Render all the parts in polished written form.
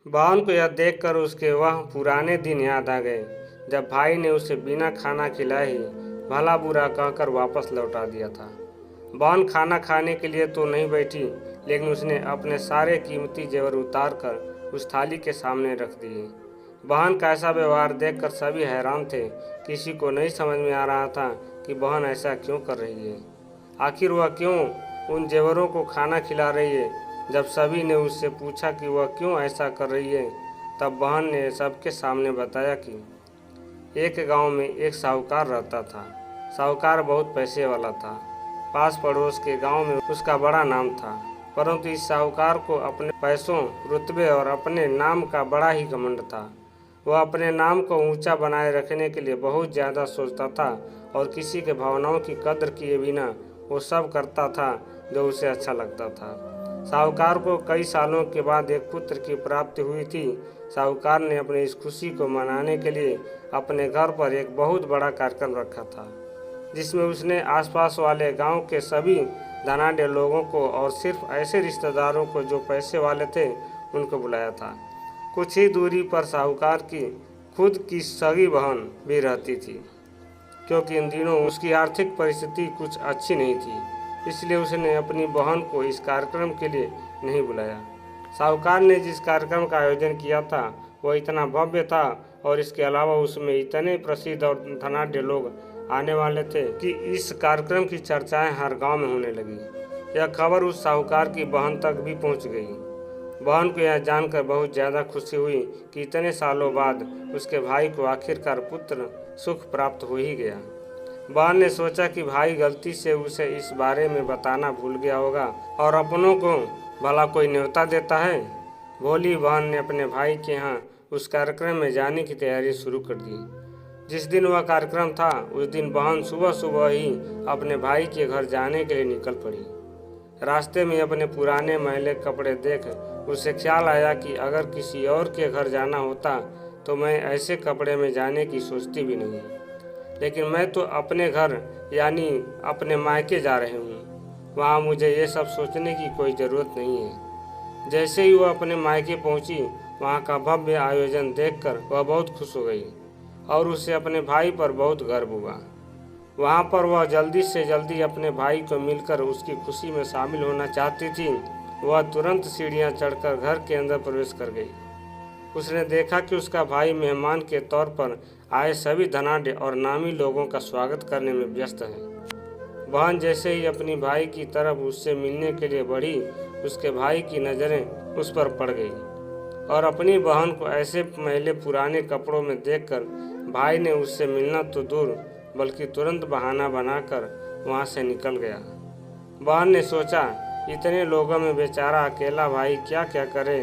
बहन को यह देखकर उसके वह पुराने दिन याद आ गए जब भाई ने उसे बिना खाना खिलाए ही भला बुरा कहकर वापस लौटा दिया था। बहन खाना खाने के लिए तो नहीं बैठी, लेकिन उसने अपने सारे कीमती जेवर उतार कर उस थाली के सामने रख दिए। बहन का ऐसा व्यवहार देखकर सभी हैरान थे। किसी को नहीं समझ में आ रहा था कि बहन ऐसा क्यों कर रही है। आखिर वह क्यों उन जेवरों को खाना खिला रही है। जब सभी ने उससे पूछा कि वह क्यों ऐसा कर रही है, तब बहन ने सबके सामने बताया कि एक गांव में एक साहूकार रहता था। साहूकार बहुत पैसे वाला था। पास पड़ोस के गांव में उसका बड़ा नाम था, परंतु इस साहूकार को अपने पैसों, रुतबे और अपने नाम का बड़ा ही घमंड था। वह अपने नाम को ऊंचा बनाए रखने के लिए बहुत ज़्यादा सोचता था और किसी के भावनाओं की कद्र किए बिना वो सब करता था जो उसे अच्छा लगता था। साहूकार को कई सालों के बाद एक पुत्र की प्राप्ति हुई थी। साहूकार ने अपनी इस खुशी को मनाने के लिए अपने घर पर एक बहुत बड़ा कार्यक्रम रखा था, जिसमें उसने आसपास वाले गांव के सभी धनाढ्य लोगों को और सिर्फ ऐसे रिश्तेदारों को जो पैसे वाले थे उनको बुलाया था। कुछ ही दूरी पर साहूकार की खुद की सगी बहन भी रहती थी, क्योंकि इन दिनों उसकी आर्थिक परिस्थिति कुछ अच्छी नहीं थी, इसलिए उसने अपनी बहन को इस कार्यक्रम के लिए नहीं बुलाया। साहूकार ने जिस कार्यक्रम का आयोजन किया था वह इतना भव्य था और इसके अलावा उसमें इतने प्रसिद्ध और धनाढ्य लोग आने वाले थे कि इस कार्यक्रम की चर्चाएं हर गांव में होने लगी। यह खबर उस साहूकार की बहन तक भी पहुंच गई। बहन को यह जानकर बहुत ज़्यादा खुशी हुई कि इतने सालों बाद उसके भाई को आखिरकार पुत्र सुख प्राप्त हो ही गया। बहन ने सोचा कि भाई गलती से उसे इस बारे में बताना भूल गया होगा और अपनों को भला कोई न्योता देता है। भोली बहन ने अपने भाई के यहाँ उस कार्यक्रम में जाने की तैयारी शुरू कर दी। जिस दिन वह कार्यक्रम था उस दिन बहन सुबह सुबह ही अपने भाई के घर जाने के लिए निकल पड़ी। रास्ते में अपने पुराने मैले कपड़े देख उसे ख्याल आया कि अगर किसी और के घर जाना होता तो मैं ऐसे कपड़े में जाने की सोचती भी नहीं, लेकिन मैं तो अपने घर यानी अपने मायके जा रही हूँ। वहाँ मुझे ये सब सोचने की कोई ज़रूरत नहीं है। जैसे ही वह अपने मायके पहुँची, वहाँ का भव्य आयोजन देखकर वह बहुत खुश हो गई और उसे अपने भाई पर बहुत गर्व हुआ। वहाँ पर वह जल्दी से जल्दी अपने भाई को मिलकर उसकी खुशी में शामिल होना चाहती थी। वह तुरंत सीढ़ियाँ चढ़कर घर के अंदर प्रवेश कर गई। उसने देखा कि उसका भाई मेहमान के तौर पर आए सभी धनाढ्य और नामी लोगों का स्वागत करने में व्यस्त है। बहन जैसे ही अपनी भाई की तरफ उससे मिलने के लिए बढ़ी, उसके भाई की नज़रें उस पर पड़ गई और अपनी बहन को ऐसे मैले पुराने कपड़ों में देखकर भाई ने उससे मिलना तो दूर बल्कि तुरंत बहाना बनाकर वहाँ से निकल गया। बहन ने सोचा, इतने लोगों में बेचारा अकेला भाई क्या क्या करे,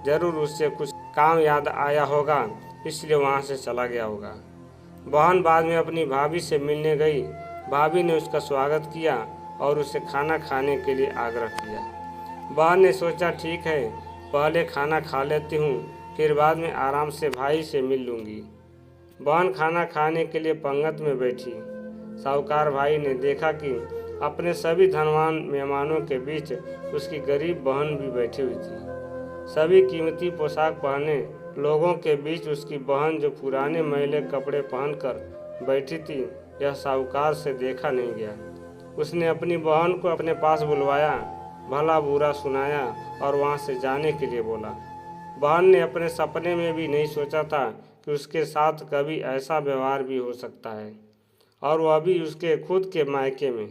जरूर उससे कुछ काम याद आया होगा, इसलिए वहाँ से चला गया होगा। बहन बाद में अपनी भाभी से मिलने गई। भाभी ने उसका स्वागत किया और उसे खाना खाने के लिए आग्रह किया। बहन ने सोचा, ठीक है, पहले खाना खा लेती हूँ, फिर बाद में आराम से भाई से मिल लूँगी। बहन खाना खाने के लिए पंगत में बैठी। साहूकार भाई ने देखा कि अपने सभी धनवान मेहमानों के बीच उसकी गरीब बहन भी बैठी हुई थी। सभी कीमती पोशाक पहने लोगों के बीच उसकी बहन जो पुराने मैले कपड़े पहनकर बैठी थी, यह साहूकार से देखा नहीं गया। उसने अपनी बहन को अपने पास बुलवाया, भला बुरा सुनाया और वहाँ से जाने के लिए बोला। बहन ने अपने सपने में भी नहीं सोचा था कि उसके साथ कभी ऐसा व्यवहार भी हो सकता है, और वह भी उसके खुद के मायके में।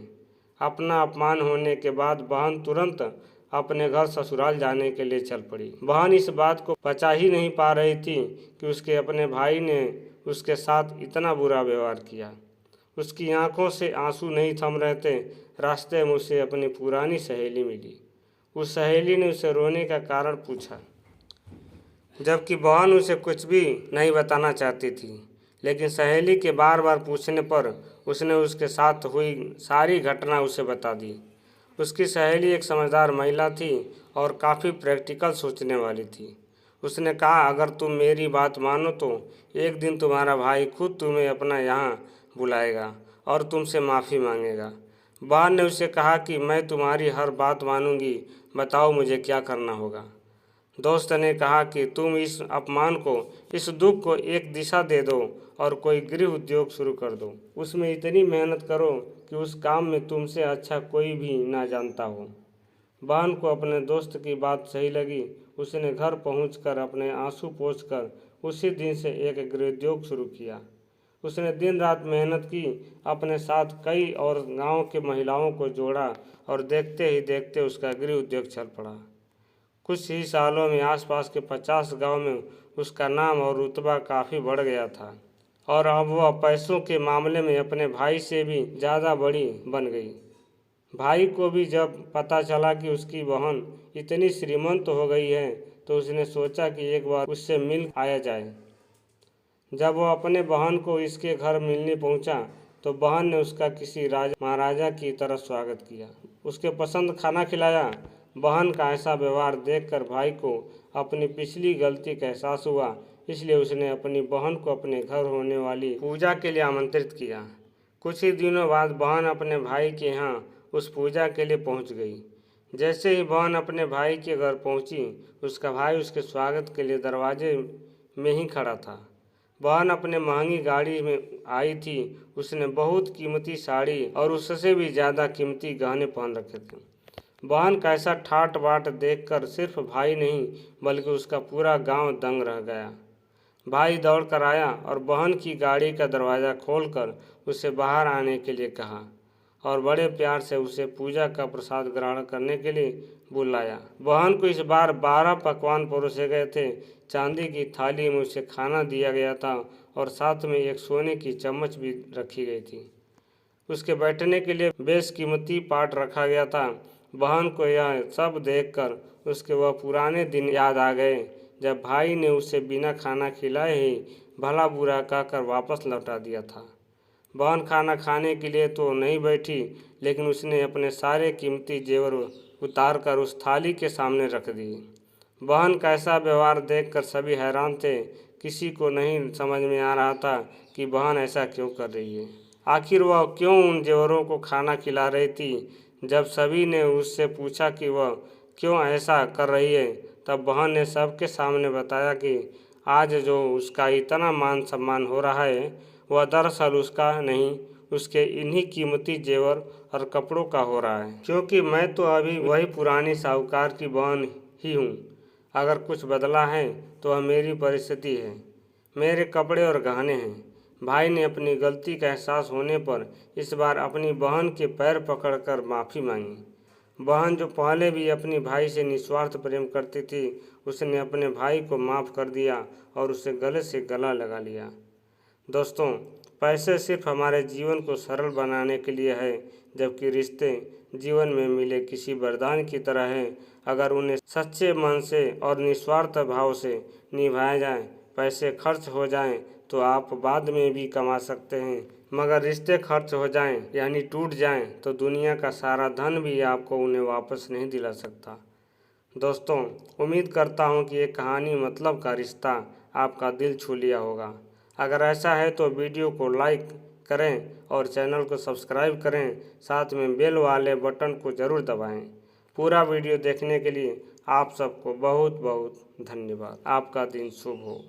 अपना अपमान होने के बाद बहन तुरंत अपने घर ससुराल जाने के लिए चल पड़ी। बहन इस बात को पचा ही नहीं पा रही थी कि उसके अपने भाई ने उसके साथ इतना बुरा व्यवहार किया। उसकी आंखों से आंसू नहीं थम रहे थे। रास्ते में उसे अपनी पुरानी सहेली मिली। उस सहेली ने उसे रोने का कारण पूछा, जबकि बहन उसे कुछ भी नहीं बताना चाहती थी, लेकिन सहेली के बार बार पूछने पर उसने उसके साथ हुई सारी घटना उसे बता दी। उसकी सहेली एक समझदार महिला थी और काफ़ी प्रैक्टिकल सोचने वाली थी। उसने कहा, अगर तुम मेरी बात मानो तो एक दिन तुम्हारा भाई खुद तुम्हें अपना यहाँ बुलाएगा और तुमसे माफ़ी मांगेगा। बहन ने उसे कहा कि मैं तुम्हारी हर बात मानूंगी, बताओ मुझे क्या करना होगा। दोस्त ने कहा कि तुम इस अपमान को, इस दुख को एक दिशा दे दो और कोई गृह उद्योग शुरू कर दो। उसमें इतनी मेहनत करो कि उस काम में तुमसे अच्छा कोई भी ना जानता हो। बहन को अपने दोस्त की बात सही लगी। उसने घर पहुंचकर अपने आंसू पोंछकर उसी दिन से एक गृह उद्योग शुरू किया। उसने दिन रात मेहनत की, अपने साथ कई और गांव के महिलाओं को जोड़ा और देखते ही देखते उसका गृह उद्योग चल पड़ा। कुछ ही सालों में आसपास के 50 गांव में उसका नाम और रुतबा काफ़ी बढ़ गया था और अब वह पैसों के मामले में अपने भाई से भी ज़्यादा बड़ी बन गई। भाई को भी जब पता चला कि उसकी बहन इतनी श्रीमंत हो गई है तो उसने सोचा कि एक बार उससे मिल आया जाए। जब वह अपने बहन को इसके घर मिलने पहुंचा तो बहन ने उसका किसी राजा महाराजा की तरह स्वागत किया, उसके पसंद खाना खिलाया। बहन का ऐसा व्यवहार देखकर भाई को अपनी पिछली गलती का एहसास हुआ, इसलिए उसने अपनी बहन को अपने घर होने वाली पूजा के लिए आमंत्रित किया। कुछ ही दिनों बाद बहन अपने भाई के यहाँ उस पूजा के लिए पहुँच गई। जैसे ही बहन अपने भाई के घर पहुँची, उसका भाई उसके स्वागत के लिए दरवाजे में ही खड़ा था। बहन अपने महंगी गाड़ी में आई थी। उसने बहुत कीमती साड़ी और उससे भी ज़्यादा कीमती गहने पहन रखे थे। बहन का ऐसा ठाट बाट देखकर सिर्फ भाई नहीं बल्कि उसका पूरा गांव दंग रह गया। भाई दौड़ कर आया और बहन की गाड़ी का दरवाज़ा खोलकर उसे बाहर आने के लिए कहा और बड़े प्यार से उसे पूजा का प्रसाद ग्रहण करने के लिए बुलाया। बहन को इस बार 12 पकवान परोसे गए थे। चांदी की थाली में उसे खाना दिया गया था और साथ में एक सोने की चम्मच भी रखी गई थी। उसके बैठने के लिए बेशकीमती पाट रखा गया था। बहन को यह सब देखकर उसके वह पुराने दिन याद आ गए जब भाई ने उसे बिना खाना खिलाए ही भला बुरा कहकर वापस लौटा दिया था। बहन खाना खाने के लिए तो नहीं बैठी, लेकिन उसने अपने सारे कीमती जेवर उतार कर उस थाली के सामने रख दिए। बहन का ऐसा व्यवहार देखकर सभी हैरान थे। किसी को नहीं समझ में आ रहा था कि बहन ऐसा क्यों कर रही है। आखिर वह क्यों उन जेवरों को खाना खिला रही थी। जब सभी ने उससे पूछा कि वह क्यों ऐसा कर रही है, तब बहन ने सबके सामने बताया कि आज जो उसका इतना मान सम्मान हो रहा है वह दरअसल उसका नहीं, उसके इन्हीं कीमती जेवर और कपड़ों का हो रहा है, क्योंकि मैं तो अभी वही पुरानी साहूकार की बहन ही हूँ। अगर कुछ बदला है तो वह मेरी परिस्थिति है, मेरे कपड़े और गहने हैं। भाई ने अपनी गलती का एहसास होने पर इस बार अपनी बहन के पैर पकड़कर माफ़ी मांगी। बहन जो पहले भी अपनी भाई से निस्वार्थ प्रेम करती थी, उसने अपने भाई को माफ़ कर दिया और उसे गले से गला लगा लिया। दोस्तों, पैसे सिर्फ हमारे जीवन को सरल बनाने के लिए है, जबकि रिश्ते जीवन में मिले किसी वरदान की तरह हैं। अगर उन्हें सच्चे मन से और निस्वार्थ भाव से निभाया जाए, पैसे खर्च हो जाएं तो आप बाद में भी कमा सकते हैं, मगर रिश्ते खर्च हो जाएं यानी टूट जाएं तो दुनिया का सारा धन भी आपको उन्हें वापस नहीं दिला सकता। दोस्तों, उम्मीद करता हूं कि ये कहानी मतलब का रिश्ता आपका दिल छू लिया होगा। अगर ऐसा है तो वीडियो को लाइक करें और चैनल को सब्सक्राइब करें, साथ में बेल वाले बटन को ज़रूर दबाएं। पूरा वीडियो देखने के लिए आप सबको बहुत बहुत धन्यवाद। आपका दिन शुभ हो।